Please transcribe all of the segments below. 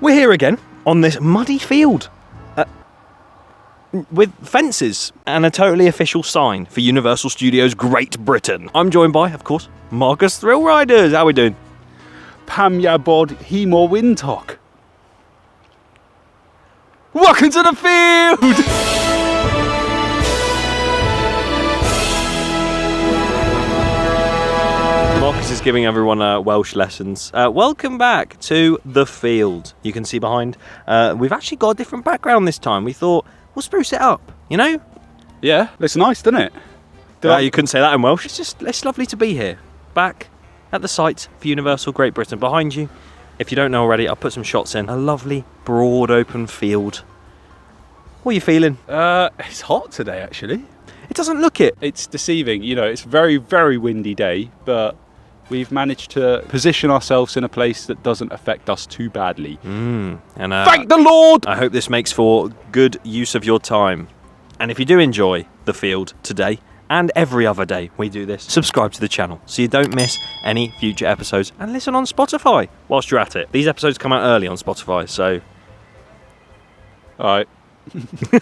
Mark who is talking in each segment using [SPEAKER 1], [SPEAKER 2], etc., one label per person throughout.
[SPEAKER 1] We're here again on this muddy field with fences and a totally official sign for Universal Studios Great Britain. I'm joined by, of course, Marcus Thrill Riders. How we doing?
[SPEAKER 2] Pam Yabod Hemor Wintock. Welcome to the field!
[SPEAKER 1] Marcus is giving everyone Welsh lessons. Welcome back to the field. You can see behind, we've actually got a different background this time. We thought, we'll spruce it up, you know?
[SPEAKER 2] Yeah, it's nice, doesn't it?
[SPEAKER 1] You couldn't say that in Welsh. It's lovely to be here. Back at the site for Universal Great Britain. Behind you, if you don't know already, I'll put some shots in. A lovely, broad, open field. What are you feeling?
[SPEAKER 2] It's hot today, actually.
[SPEAKER 1] It doesn't look it.
[SPEAKER 2] It's deceiving. You know, it's a very, very windy day, but we've managed to position ourselves in a place that doesn't affect us too badly.
[SPEAKER 1] And
[SPEAKER 2] thank the Lord!
[SPEAKER 1] I hope this makes for good use of your time. And if you do enjoy the field today and every other day we do this, subscribe to the channel so you don't miss any future episodes, and listen on Spotify whilst you're at it. These episodes come out early on Spotify, so...
[SPEAKER 2] Alright.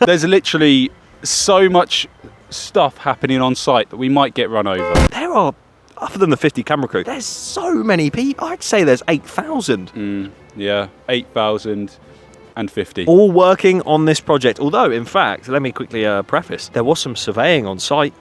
[SPEAKER 2] There's literally so much stuff happening on site that we might get run over.
[SPEAKER 1] There are, other than the 50 camera crew, there's so many people. I'd say there's 8,000.
[SPEAKER 2] Yeah, 8,050.
[SPEAKER 1] All working on this project. Although, in fact, let me quickly preface, there was some surveying on site,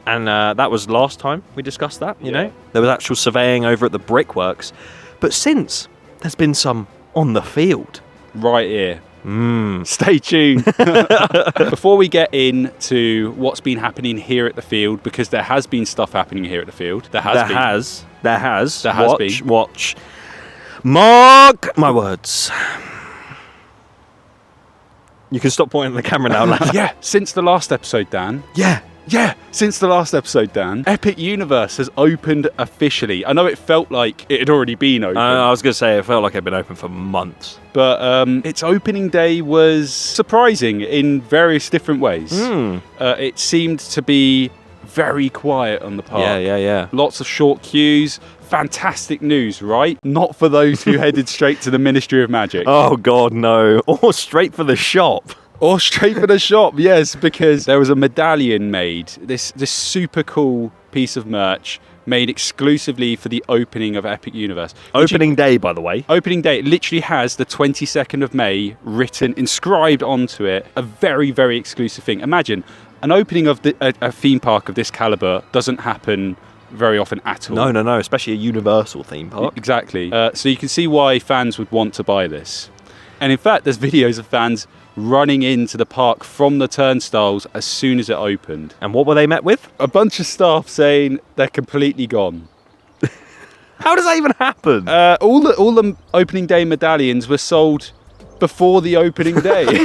[SPEAKER 1] and that was last time we discussed that, you know? There was actual surveying over at the brickworks. But since, there's been some on the field.
[SPEAKER 2] Right here. Stay tuned. Before we get into what's been happening here at the field, because there has been stuff happening here at the field. There has been.
[SPEAKER 1] Watch. Mark my words. You can stop pointing at the camera now, lad.
[SPEAKER 2] Yeah, since the last episode, Dan. Since the last episode, Dan, Epic Universe has opened officially. I know it felt like it had already been open.
[SPEAKER 1] I was going to say it felt like it had been open for months.
[SPEAKER 2] But its opening day was surprising in various different ways. It seemed to be very quiet on the park.
[SPEAKER 1] Yeah.
[SPEAKER 2] Lots of short queues. Fantastic news, right? Not for those who headed straight to the Ministry of Magic.
[SPEAKER 1] Oh, God, no. Or straight for the shop.
[SPEAKER 2] Or straight for the shop, yes, because there was a medallion made. This super cool piece of merch made exclusively for the opening of Epic Universe.
[SPEAKER 1] Opening day, by the way.
[SPEAKER 2] Opening day. It literally has the 22nd of May written, inscribed onto it. A very, very exclusive thing. Imagine, an opening of a theme park of this caliber doesn't happen very often at all.
[SPEAKER 1] No, especially a Universal theme park.
[SPEAKER 2] Exactly. So you can see why fans would want to buy this. And in fact, there's videos of fans running into the park from the turnstiles as soon as it opened.
[SPEAKER 1] And what were they met with?
[SPEAKER 2] A bunch of staff saying they're completely gone.
[SPEAKER 1] How does that even happen?
[SPEAKER 2] All the opening day medallions were sold before the opening day.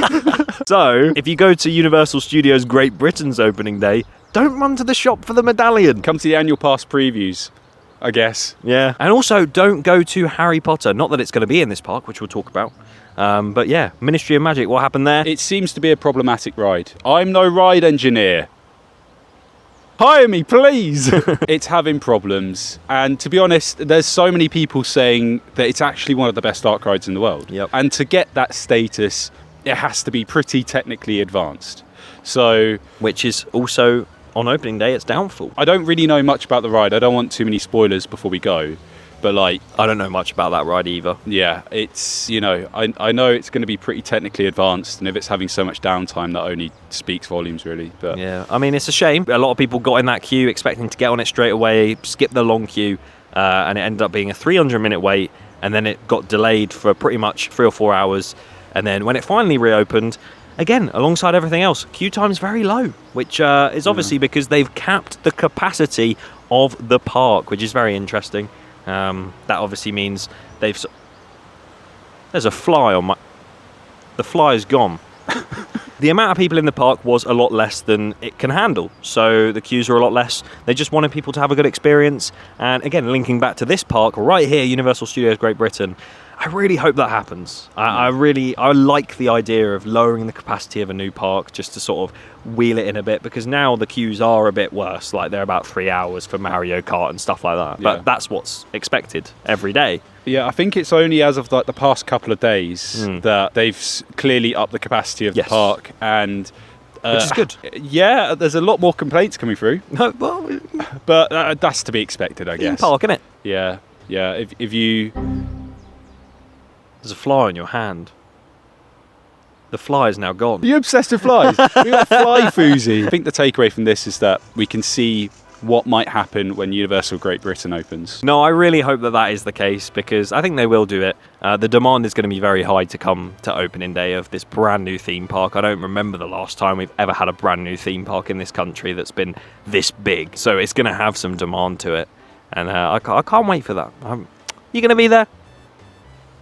[SPEAKER 1] So, if you go to Universal Studios Great Britain's opening day, don't run to the shop for the medallion.
[SPEAKER 2] Come to the annual pass previews, I guess.
[SPEAKER 1] Yeah. And also, don't go to Harry Potter. Not that it's going to be in this park, which we'll talk about. But yeah, Ministry of Magic, what happened there?
[SPEAKER 2] It seems to be a problematic ride. I'm no ride engineer. Hire me, please. It's having problems. And to be honest, there's so many people saying that it's actually one of the best dark rides in the world.
[SPEAKER 1] Yep.
[SPEAKER 2] And to get that status, it has to be pretty technically advanced. So,
[SPEAKER 1] which is also, on opening day, its downfall.
[SPEAKER 2] I don't really know much about the ride. I don't want too many spoilers before we go. But I
[SPEAKER 1] don't know much about that ride either.
[SPEAKER 2] Yeah, it's, I know it's going to be pretty technically advanced, and if it's having so much downtime, that only speaks volumes, really. But
[SPEAKER 1] yeah, I mean, it's a shame. A lot of people got in that queue expecting to get on it straight away, skip the long queue, and it ended up being a 300-minute wait, and then it got delayed for pretty much 3 or 4 hours, and then when it finally reopened, again, alongside everything else, queue time's very low, which is obviously because they've capped the capacity of the park, which is very interesting. That obviously means there's a fly on my... The fly is gone. The amount of people in the park was a lot less than it can handle, so the queues are a lot less. They just wanted people to have a good experience, and again, linking back to this park right here, Universal Studios Great Britain, I really hope that happens. I like the idea of lowering the capacity of a new park just to sort of wheel it in a bit, because now the queues are a bit worse. Like they're about 3 hours for Mario Kart and stuff like that. But that's what's expected every day.
[SPEAKER 2] Yeah, I think it's only as of like the past couple of days that they've clearly upped the capacity of the park, and
[SPEAKER 1] which is good.
[SPEAKER 2] Yeah, there's a lot more complaints coming through.
[SPEAKER 1] Well,
[SPEAKER 2] but that's to be expected, I guess.
[SPEAKER 1] theme park, innit?
[SPEAKER 2] Yeah. If you...
[SPEAKER 1] There's a fly on your hand. The fly is now gone.
[SPEAKER 2] Are you obsessed with flies? We got a fly foozy. I think the takeaway from this is that we can see what might happen when Universal Great Britain opens.
[SPEAKER 1] No, I really hope that is the case, because I think they will do it. The demand is going to be very high to come to opening day of this brand new theme park. I don't remember the last time we've ever had a brand new theme park in this country that's been this big. So it's going to have some demand to it. And I can't wait for that. You going to be there?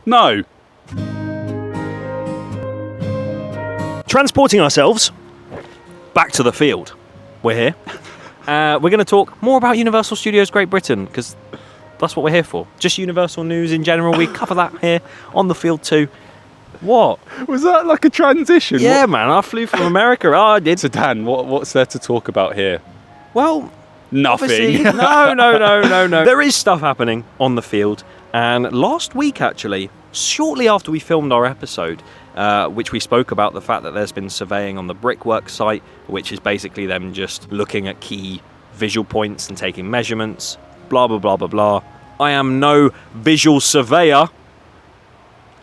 [SPEAKER 2] No.
[SPEAKER 1] Transporting ourselves back to the field. We're here. We're going to talk more about Universal Studios Great Britain, because that's what we're here for. Just Universal news in general. We cover that here on the field too. What?
[SPEAKER 2] Was that like a transition?
[SPEAKER 1] Yeah, man. I flew from America. Oh, I did.
[SPEAKER 2] So Dan, what's there to talk about here?
[SPEAKER 1] Well,
[SPEAKER 2] nothing.
[SPEAKER 1] No. There is stuff happening on the field. And last week, actually, shortly after we filmed our episode, which we spoke about the fact that there's been surveying on the Brickwork site, which is basically them just looking at key visual points and taking measurements, blah, blah, blah, blah, blah. I am no visual surveyor.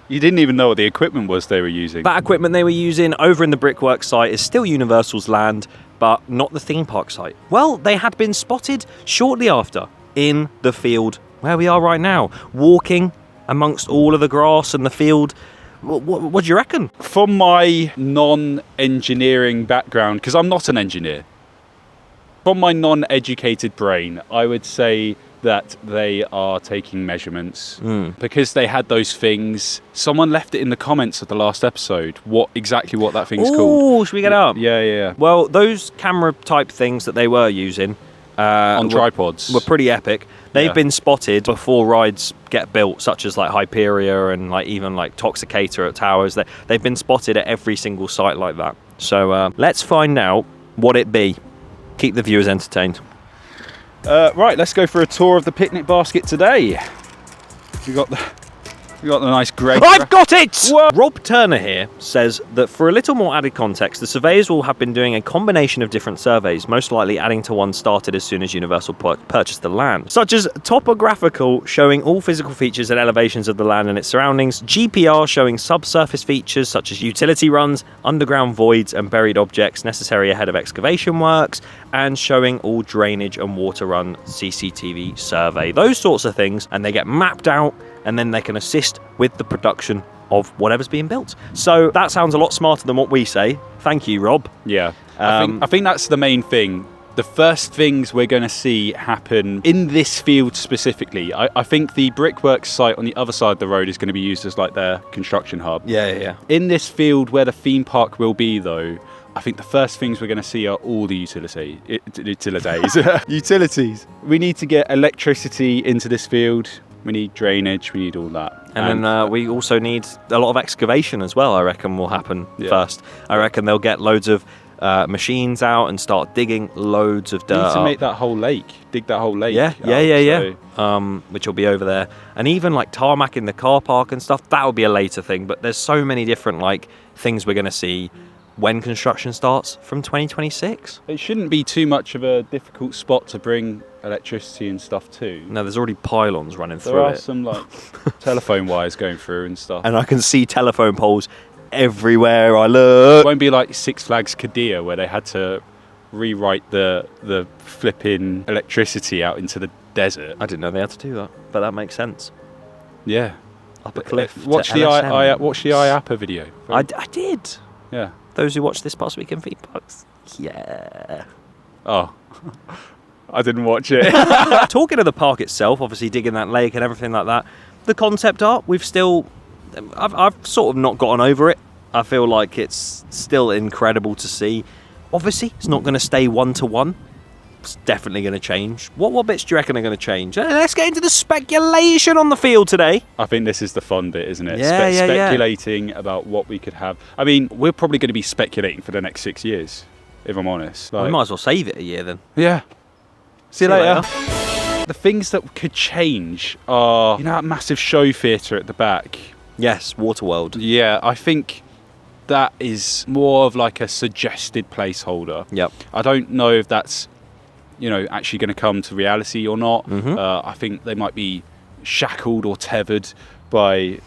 [SPEAKER 2] You didn't even know what the equipment was they were using.
[SPEAKER 1] That equipment they were using over in the Brickwork site is still Universal's land, but not the theme park site. Well, they had been spotted shortly after in the field where we are right now, walking amongst all of the grass and the field. What do you reckon?
[SPEAKER 2] From my non-engineering background, because I'm not an engineer, from my non-educated brain, I would say that they are taking measurements because they had those things. Someone left it in the comments of the last episode, exactly what that thing's called.
[SPEAKER 1] Oh, should we get it up?
[SPEAKER 2] Yeah.
[SPEAKER 1] Well, those camera type things that they were using
[SPEAKER 2] on tripods
[SPEAKER 1] were pretty epic. They've been spotted before rides get built, such as like Hyperia and like even like Toxicator at Towers. They've been spotted at every single site like that. So let's find out what it be. Keep the viewers entertained.
[SPEAKER 2] Right, let's go for a tour of the picnic basket today. We got the nice grey.
[SPEAKER 1] I've got it! Whoa. Rob Turner here says that for a little more added context, the surveyors will have been doing a combination of different surveys, most likely adding to one started as soon as Universal purchased the land, such as topographical, showing all physical features and elevations of the land and its surroundings, GPR showing subsurface features such as utility runs, underground voids and buried objects necessary ahead of excavation works, and showing all drainage and water run CCTV survey. Those sorts of things, and they get mapped out, and then they can assist with the production of whatever's being built. So that sounds a lot smarter than what we say. Thank you, Rob.
[SPEAKER 2] Yeah, I think that's the main thing. The first things we're going to see happen in this field specifically, I think the Brickworks site on the other side of the road is going to be used as like their construction hub.
[SPEAKER 1] Yeah.
[SPEAKER 2] In this field where the theme park will be, though, I think the first things we're going to see are all the utilities. Utilities. We need to get electricity into this field. We need drainage, we need all that.
[SPEAKER 1] And then we also need a lot of excavation as well, I reckon will happen first. I reckon they'll get loads of machines out and start digging loads of dirt.
[SPEAKER 2] We need to make that whole lake, dig that whole lake.
[SPEAKER 1] Yeah. Which will be over there. And even like tarmacking the car park and stuff, that will be a later thing. But there's so many different like things we're going to see when construction starts from 2026.
[SPEAKER 2] It shouldn't be too much of a difficult spot to bring electricity and stuff to.
[SPEAKER 1] No, there's already pylons running through it.
[SPEAKER 2] There are some like telephone wires going through and stuff.
[SPEAKER 1] And I can see telephone poles everywhere I look.
[SPEAKER 2] It won't be like Six Flags Qiddiya where they had to rewrite the flipping electricity out into the desert.
[SPEAKER 1] I didn't know they had to do that, but that makes sense.
[SPEAKER 2] Yeah.
[SPEAKER 1] Up a cliff.
[SPEAKER 2] Watch the IAPA video.
[SPEAKER 1] I did.
[SPEAKER 2] Yeah.
[SPEAKER 1] Those who watched this past week in theme parks. Yeah.
[SPEAKER 2] Oh. I didn't watch it.
[SPEAKER 1] Talking of the park itself, obviously digging that lake and everything like that, the concept art, I've sort of not gotten over it. I feel like it's still incredible to see. Obviously, it's not going to stay one-to-one, It's definitely going to change. What bits do you reckon are going to change? Let's get into the speculation on the field today.
[SPEAKER 2] I think this is the fun bit, isn't it?
[SPEAKER 1] Yeah.
[SPEAKER 2] Speculating about what we could have. I mean, we're probably going to be speculating for the next 6 years, if I'm honest.
[SPEAKER 1] We might as well save it a year then.
[SPEAKER 2] Yeah. See you later. The things that could change are, that massive show theatre at the back.
[SPEAKER 1] Yes, Waterworld.
[SPEAKER 2] Yeah, I think that is more of like a suggested placeholder.
[SPEAKER 1] Yep.
[SPEAKER 2] I don't know if that's, actually going to come to reality or not.
[SPEAKER 1] Mm-hmm.
[SPEAKER 2] I think they might be shackled or tethered by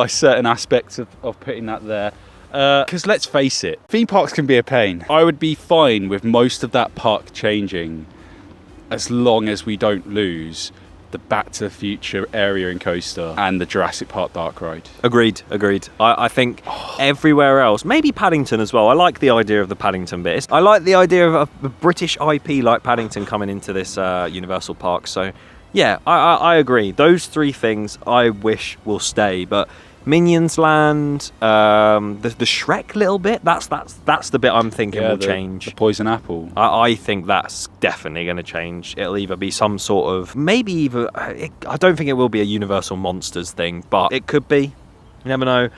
[SPEAKER 2] certain aspects of putting that there. Because let's face it, theme parks can be a pain. I would be fine with most of that park changing as long as we don't lose the Back to the Future area and coaster and the Jurassic Park Dark Ride.
[SPEAKER 1] Agreed. I think everywhere else, maybe Paddington as well. I like the idea of the Paddington bit. I like the idea of a British IP like Paddington coming into this Universal Park. So, yeah, I agree. Those three things I wish will stay. But Minions Land, the Shrek little bit, that's the bit I'm thinking will change.
[SPEAKER 2] The Poison Apple.
[SPEAKER 1] I think that's definitely going to change. It'll either be some sort of, maybe even, I don't think it will be a Universal Monsters thing, but it could be. You never know.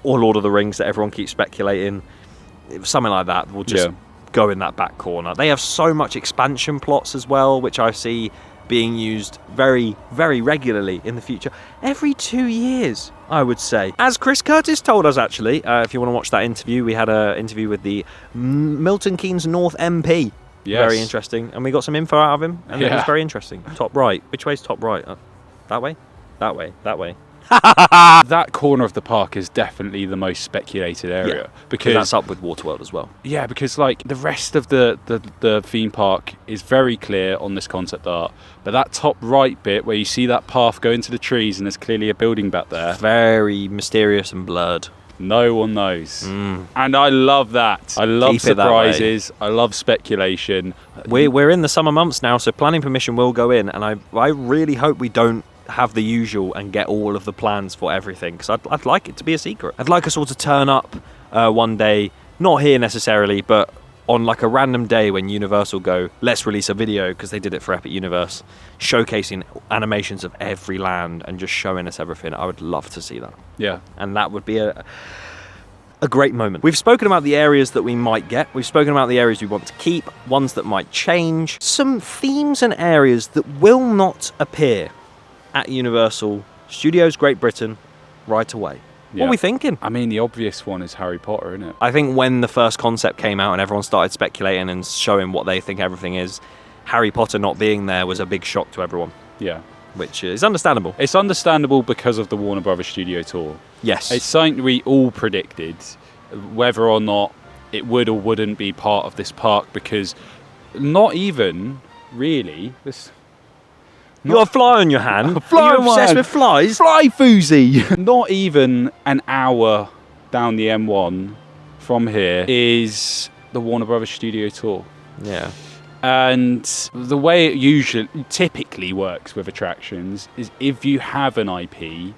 [SPEAKER 1] Or Lord of the Rings that everyone keeps speculating. Something like that will just go in that back corner. They have so much expansion plots as well, which I see being used very, very regularly in the future. Every 2 years, I would say. As Chris Curtis told us, actually, if you want to watch that interview, we had an interview with the Milton Keynes North MP. Yes. Very interesting. And we got some info out of him, and it was very interesting. Top right. Which way's top right? That way? That way. That way.
[SPEAKER 2] That corner of the park is definitely the most speculated area
[SPEAKER 1] because that's up with Waterworld as well.
[SPEAKER 2] Yeah, because like the rest of the theme park is very clear on this concept art, but that top right bit where you see that path go into the trees and there's clearly a building back there,
[SPEAKER 1] very mysterious and blurred.
[SPEAKER 2] No one knows. And I love that. I love surprises. I love speculation.
[SPEAKER 1] We're in the summer months now, so planning permission will go in, and I really hope we don't have the usual and get all of the plans for everything, because I'd like it to be a secret. I'd like us all to turn up one day, not here necessarily, but on like a random day when Universal go, let's release a video, because they did it for Epic Universe, showcasing animations of every land and just showing us everything. I would love to see that.
[SPEAKER 2] Yeah.
[SPEAKER 1] And that would be a great moment. We've spoken about the areas that we might get. We've spoken about the areas we want to keep, ones that might change, some themes and areas that will not appear at Universal Studios Great Britain right away. What are we thinking?
[SPEAKER 2] I mean, the obvious one is Harry Potter, isn't it?
[SPEAKER 1] I think when the first concept came out and everyone started speculating and showing what they think everything is, Harry Potter not being there was a big shock to everyone.
[SPEAKER 2] Yeah.
[SPEAKER 1] Which is understandable.
[SPEAKER 2] It's understandable because of the Warner Brothers Studio Tour.
[SPEAKER 1] Yes.
[SPEAKER 2] It's something we all predicted, whether or not it would or wouldn't be part of this park, because not even really this.
[SPEAKER 1] You got a fly on your hand?
[SPEAKER 2] Fly
[SPEAKER 1] Are you obsessed with flies?
[SPEAKER 2] Fly foozy! Not even an hour down the M1 from here is the Warner Brothers Studio Tour.
[SPEAKER 1] Yeah.
[SPEAKER 2] And the way it typically works with attractions is if you have an IP,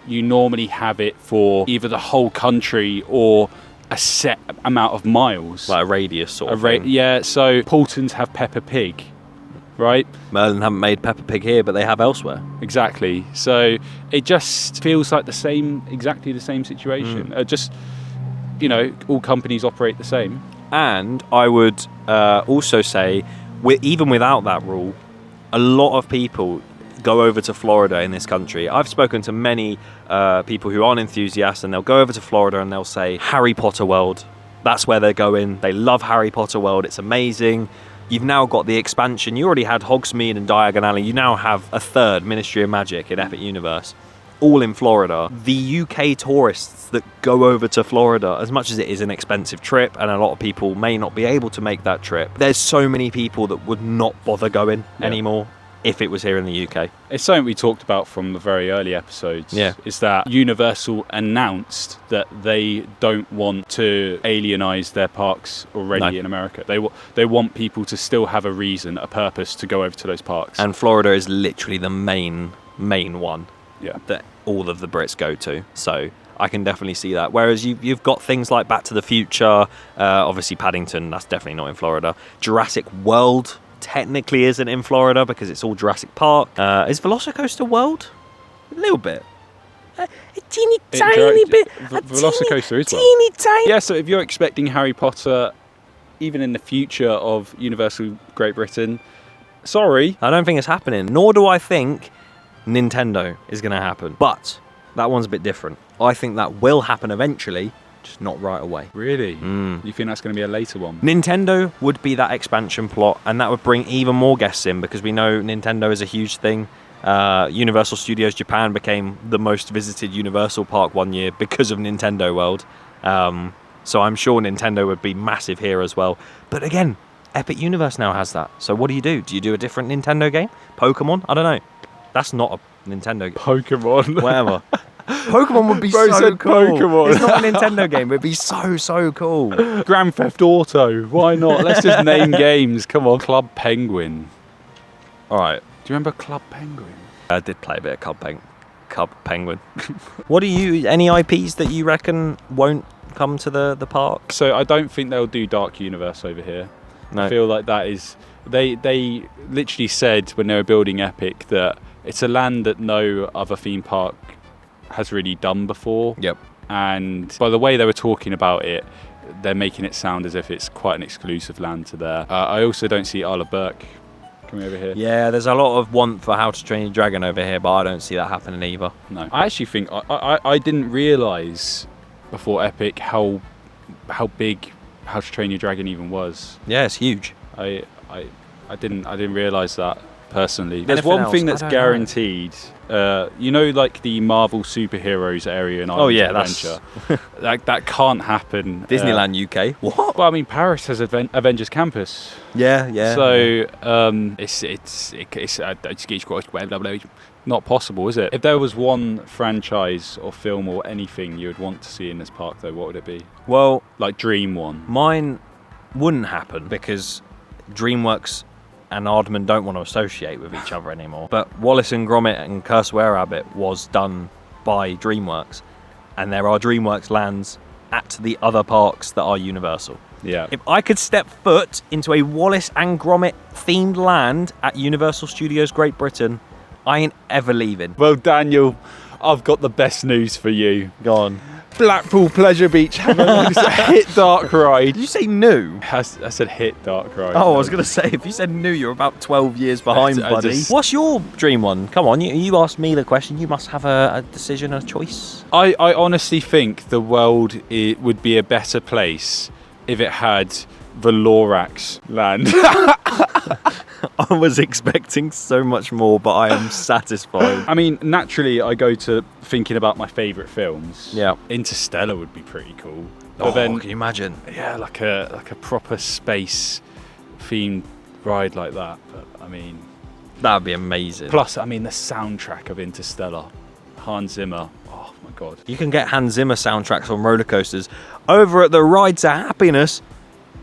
[SPEAKER 2] you normally have it for either the whole country or a set amount of miles.
[SPEAKER 1] Like a radius sort of thing.
[SPEAKER 2] Yeah, so Paultons have Peppa Pig. Right?
[SPEAKER 1] Merlin haven't made Peppa Pig here, but they have elsewhere.
[SPEAKER 2] Exactly. So it just feels like exactly the same situation. All companies operate the same.
[SPEAKER 1] And I would also say, even without that rule, a lot of people go over to Florida in this country. I've spoken to many people who aren't enthusiasts, and they'll go over to Florida and they'll say, Harry Potter World. That's where they're going. They love Harry Potter World. It's amazing. You've now got the expansion. You already had Hogsmeade and Diagon Alley. You now have a third, Ministry of Magic in Epic Universe, all in Florida. The UK tourists that go over to Florida, as much as it is an expensive trip and a lot of people may not be able to make that trip, there's so many people that would not bother going anymore if it was here in the UK.
[SPEAKER 2] It's something we talked about from the very early episodes.
[SPEAKER 1] Yeah.
[SPEAKER 2] Is that Universal announced that they don't want to alienise their parks already in America. They want people to still have a reason, a purpose to go over to those parks.
[SPEAKER 1] And Florida is literally the main one
[SPEAKER 2] that
[SPEAKER 1] all of the Brits go to. So I can definitely see that. Whereas you've got things like Back to the Future, obviously Paddington, that's definitely not in Florida. Jurassic World technically isn't in Florida because it's all Jurassic Park. Is Velocicoaster World? A little bit. A teeny tiny bit.
[SPEAKER 2] Velocicoaster is
[SPEAKER 1] teeny tiny.
[SPEAKER 2] Yeah, so if you're expecting Harry Potter, even in the future of Universal Great Britain, sorry.
[SPEAKER 1] I don't think it's happening, nor do I think Nintendo is going to happen. But that one's a bit different. I think that will happen eventually, just not right away.
[SPEAKER 2] Really? You think that's going to be a later one?
[SPEAKER 1] Nintendo would be that expansion plot, and that would bring even more guests in because we know Nintendo is a huge thing. Universal Studios Japan became the most visited Universal Park one year because of Nintendo World. So I'm sure Nintendo would be massive here as well. But again, Epic Universe now has that. So what do? Do you do a different Nintendo game? Pokemon? I don't know. That's not a Nintendo game.
[SPEAKER 2] Pokemon.
[SPEAKER 1] Whatever. Pokemon would be
[SPEAKER 2] Bro
[SPEAKER 1] so
[SPEAKER 2] said
[SPEAKER 1] cool.
[SPEAKER 2] Pokemon.
[SPEAKER 1] It's not a Nintendo game, but it'd be so cool.
[SPEAKER 2] Grand Theft Auto. Why not? Let's just name games. Come on. Club Penguin.
[SPEAKER 1] All right.
[SPEAKER 2] Do you remember Club Penguin?
[SPEAKER 1] I did play a bit of Cub Penguin. What do you? Any IPs that you reckon won't come to the park?
[SPEAKER 2] So I don't think they'll do Dark Universe over here.
[SPEAKER 1] No.
[SPEAKER 2] I feel like that is... They literally said when they were building Epic that it's a land that no other theme park has really done before.
[SPEAKER 1] Yep.
[SPEAKER 2] And by the way they were talking about it, they're making it sound as if it's quite an exclusive land to there. I also don't see Isla Burke coming over here.
[SPEAKER 1] Yeah, there's a lot of want for How to Train Your Dragon over here, but I don't see that happening either.
[SPEAKER 2] No. I actually think... I didn't realise before Epic how big How to Train Your Dragon even was.
[SPEAKER 1] Yeah, it's huge.
[SPEAKER 2] I didn't realise that personally. There's
[SPEAKER 1] Anything
[SPEAKER 2] one
[SPEAKER 1] else?
[SPEAKER 2] thing that's
[SPEAKER 1] I don't know.
[SPEAKER 2] guaranteed. You know, like the Marvel superheroes area in Islands
[SPEAKER 1] Oh yeah,
[SPEAKER 2] of
[SPEAKER 1] that's
[SPEAKER 2] Adventure. that can't happen.
[SPEAKER 1] Disneyland UK. What?
[SPEAKER 2] Well, I mean, Paris has Avengers Campus.
[SPEAKER 1] Yeah.
[SPEAKER 2] So it's not possible, is it? If there was one franchise or film or anything you would want to see in this park, though, what would it be?
[SPEAKER 1] Well,
[SPEAKER 2] Like Dream one.
[SPEAKER 1] mine wouldn't happen because DreamWorks and Aardman don't want to associate with each other anymore. But Wallace and Gromit and Curse Were-Rabbit was done by DreamWorks, and there are DreamWorks lands at the other parks that are Universal.
[SPEAKER 2] Yeah.
[SPEAKER 1] If I could step foot into a Wallace and Gromit themed land at Universal Studios Great Britain, I ain't ever leaving.
[SPEAKER 2] Well, Daniel, I've got the best news for you.
[SPEAKER 1] Go on.
[SPEAKER 2] Blackpool Pleasure Beach have a hit dark ride.
[SPEAKER 1] Did you say new?
[SPEAKER 2] I said hit dark ride.
[SPEAKER 1] Oh, I was going to say, if you said new, you're about 12 years behind,
[SPEAKER 2] I
[SPEAKER 1] buddy.
[SPEAKER 2] just-
[SPEAKER 1] What's your dream one? Come on, you asked me the question. You must have a decision, a choice.
[SPEAKER 2] I honestly think the world would be a better place if it had the Lorax land.
[SPEAKER 1] I was expecting so much more, but I am satisfied.
[SPEAKER 2] I mean, naturally, I go to thinking about my favourite films.
[SPEAKER 1] Yeah.
[SPEAKER 2] Interstellar would be pretty cool.
[SPEAKER 1] Oh,
[SPEAKER 2] But then,
[SPEAKER 1] can you imagine?
[SPEAKER 2] yeah, like a proper space themed ride like that. But I mean,
[SPEAKER 1] That would be amazing.
[SPEAKER 2] plus, I mean, the soundtrack of Interstellar, Hans Zimmer. Oh my god.
[SPEAKER 1] You can get Hans Zimmer soundtracks on roller coasters over at the Ride to Happiness,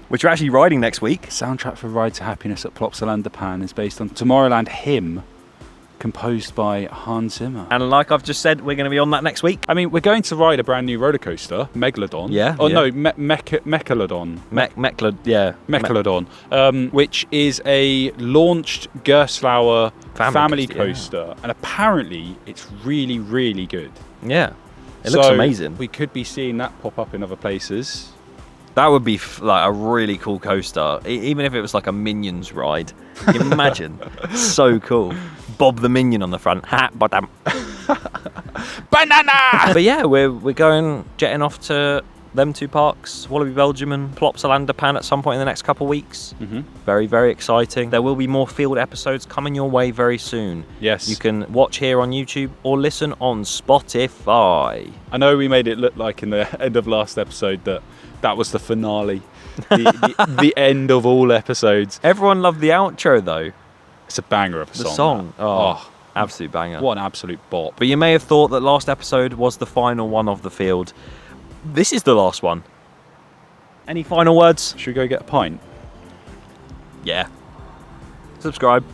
[SPEAKER 1] which we're actually riding next week.
[SPEAKER 2] Soundtrack for Ride to Happiness at Plopsaland Japan is based on Tomorrowland Hymn, composed by Hans Zimmer.
[SPEAKER 1] And like I've just said, we're going to be on that next week.
[SPEAKER 2] I mean, we're going to ride a brand new roller coaster, Megalodon.
[SPEAKER 1] Yeah,
[SPEAKER 2] Oh
[SPEAKER 1] yeah.
[SPEAKER 2] no, Mechalodon. Mechalodon, which is a launched Gerstlauer family
[SPEAKER 1] coaster,
[SPEAKER 2] coaster, and apparently it's really, really good.
[SPEAKER 1] Yeah. It looks
[SPEAKER 2] So
[SPEAKER 1] amazing.
[SPEAKER 2] We could be seeing that pop up in other places.
[SPEAKER 1] That would be like a really cool coaster, even if it was like a Minions ride. Can you imagine? So cool. Bob the Minion on the front. Ha, badam.
[SPEAKER 2] Banana!
[SPEAKER 1] But yeah, we're jetting off to them two parks, Wallaby Belgium and Plopsaland Japan at some point in the next couple of weeks.
[SPEAKER 2] Mm-hmm.
[SPEAKER 1] Very, very exciting. There will be more field episodes coming your way very soon.
[SPEAKER 2] Yes.
[SPEAKER 1] You can watch here on YouTube or listen on Spotify.
[SPEAKER 2] I know we made it look like in the end of last episode that was the finale, the end of all episodes.
[SPEAKER 1] Everyone loved the outro though.
[SPEAKER 2] It's a banger of a
[SPEAKER 1] The
[SPEAKER 2] song.
[SPEAKER 1] song.
[SPEAKER 2] that.
[SPEAKER 1] Oh, absolute banger.
[SPEAKER 2] What an absolute bop.
[SPEAKER 1] But you may have thought that last episode was the final one of the field. This is the last one. Any final words?
[SPEAKER 2] Should we go get a pint?
[SPEAKER 1] Yeah. Subscribe.